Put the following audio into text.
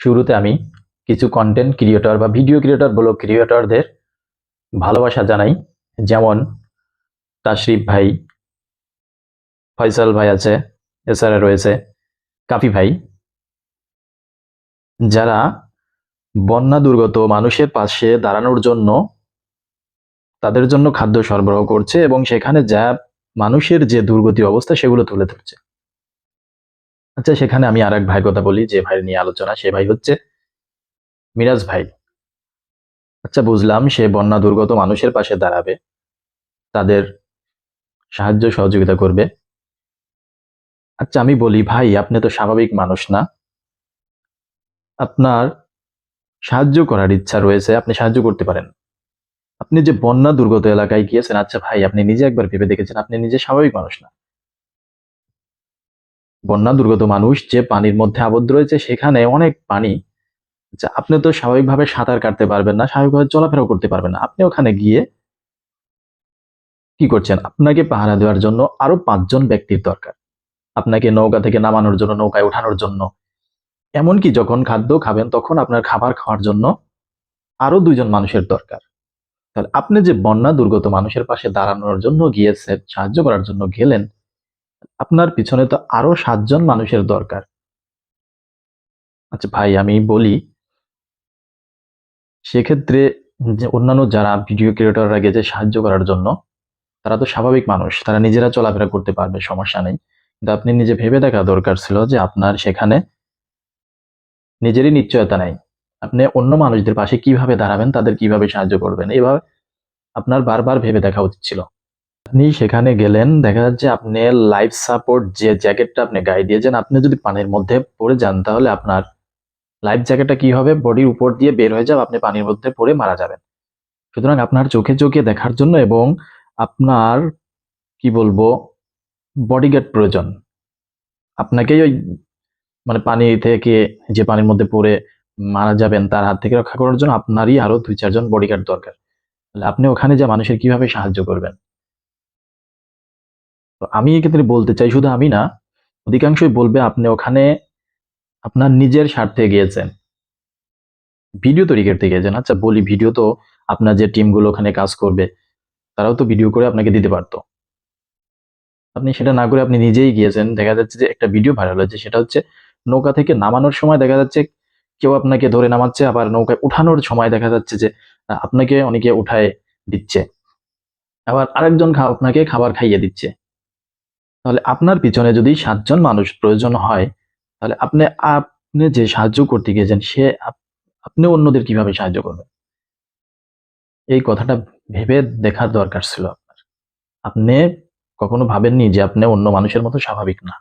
শুরুতে আমি কিছু কন্টেন্ট ক্রিয়েটর বা ভিডিও ক্রিয়েটর ব্লগ ক্রিয়েটরদের ভালোবাসা জানাই। যেমন তাশরিফ ভাই, ফয়সাল ভাই আছে, এছাড়া রয়েছে কাফি ভাই, যারা বন্যা দুর্গত মানুষের পাশে দাঁড়ানোর জন্য তাদের জন্য খাদ্য সরবরাহ করছে এবং সেখানে যা মানুষের যে দুর্গতি অবস্থা সেগুলো তুলে ধরছে। আচ্ছা, সেখানে আমি আর এক ভাইয়ের কথা বলি, যে ভাই নিয়ে আলোচনা, সে ভাই হচ্ছে মিরাজ ভাই। আচ্ছা, বুঝলাম সে বন্যা দুর্গত মানুষের পাশে দাঁড়াবে, তাদের সাহায্য সহযোগিতা করবে। আচ্ছা, আমি বলি ভাই, আপনি তো স্বাভাবিক মানুষ না, আপনার সাহায্য করার ইচ্ছা রয়েছে, আপনি সাহায্য করতে পারেন। আপনি যে বন্যা দুর্গত এলাকায় গিয়েছেন, আচ্ছা ভাই, আপনি নিজে একবার ভেবে দেখেছেন আপনি নিজে স্বাভাবিক মানুষ না? বন্যা দুর্গত মানুষ যে পানির মধ্যে আবদ্ধ রয়েছে, সেখানে অনেক পানি। আচ্ছা, আপনি তো স্বাভাবিকভাবে সাঁতার কাটতে পারবেন না, স্বাভাবিকভাবে চলাফেরাও করতে পারবেন না, আপনি ওখানে গিয়ে কি করছেন? আপনাকে পাহারা দেওয়ার জন্য আরো 5 জন ব্যক্তির দরকার, আপনাকে নৌকা থেকে নামানোর জন্য, নৌকায় ওঠানোর জন্য, এমনকি যখন খাদ্য খাবেন তখন আপনার খাবার খাওয়ার জন্য আরো 2 জন মানুষের দরকার। তাহলে আপনি যে বন্যা দুর্গত মানুষের পাশে দাঁড়ানোর জন্য গিয়েছেন, সাহায্য করার জন্য গেলেন, আপনার পিছনে তো আরো 7 জন মানুষের দরকার। আচ্ছা ভাই, আমি বলি, সেক্ষেত্রে যে অন্যান্য যারা ভিডিও ক্রিয়েটররা গেছে সাহায্য করার জন্য, তারা তো স্বাভাবিক মানুষ, তারা নিজেরা চলাফেরা করতে পারবে, সমস্যা নেই। কিন্তু আপনি নিজে ভেবে দেখা দরকার ছিল যে আপনার সেখানে নিজেরই নিশ্চয়তা নাই, আপনি অন্য মানুষদের পাশে কিভাবে দাঁড়াবেন, তাদের কিভাবে সাহায্য করবেন, এভাবে আপনার বারবার ভেবে দেখা উচিত ছিল। আপনি সেখানে গেলেন, দেখা যাচ্ছে আপনি লাইফ সাপোর্ট যে জ্যাকেটটা আপনি গায়ে দিয়েছেন, আপনি যদি পানির মধ্যে পড়ে যান তাহলে আপনার লাইফ জ্যাকেটটা কি হবে, বডির উপর দিয়ে বের হয়ে যাবে, আপনি পানির মধ্যে পড়ে মারা যাবেন। সুতরাং আপনার চোখে চোখে দেখার জন্য এবং আপনার কি বলবো বডিগার্ড প্রয়োজন। আপনাকেই ওই মানে পানি থেকে, যে পানির মধ্যে পড়ে মারা যাবেন তার হাত থেকে রক্ষা করার জন্য আপনারই আরো 2-4 জন বডিগার্ড দরকার। তাহলে আপনি ওখানে যে মানুষের কিভাবে সাহায্য করবেন? তো আমি এক্ষেত্রে বলতে চাই, শুধু আমি না, অধিকাংশই বলবে আপনি ওখানে আপনার নিজের স্বার্থে গিয়েছেন, ভিডিও তৈরি করতে গিয়েছেন। আচ্ছা বলি, ভিডিও তো আপনার যে টিমগুলো ওখানে কাজ করবে, তারাও তো ভিডিও করে আপনাকে দিতে পারতো। আপনি সেটা না করে আপনি নিজেই গিয়েছেন। দেখা যাচ্ছে যে একটা ভিডিও ভাইরাল হয়েছে, সেটা হচ্ছে নৌকা থেকে নামানোর সময় দেখা যাচ্ছে কেউ আপনাকে ধরে নামাচ্ছে, আবার নৌকায় উঠানোর সময় দেখা যাচ্ছে যে আপনাকে অনেকে উঠায় দিচ্ছে, আবার আরেকজন আপনাকে খাবার খাইয়ে দিচ্ছে। তাহলে আপনার পিছনে যদি 7 জন মানুষ প্রয়োজন হয়, তাহলে আপনি আপনি যে সাহায্য করতে গিয়েছেন, সে আপনি অন্যদের কিভাবে সাহায্য করবেন? এই কথাটা ভেবে দেখার দরকার ছিল আপনার। আপনি কখনো ভাবেননি যে আপনি অন্য মানুষের মতো স্বাভাবিক না।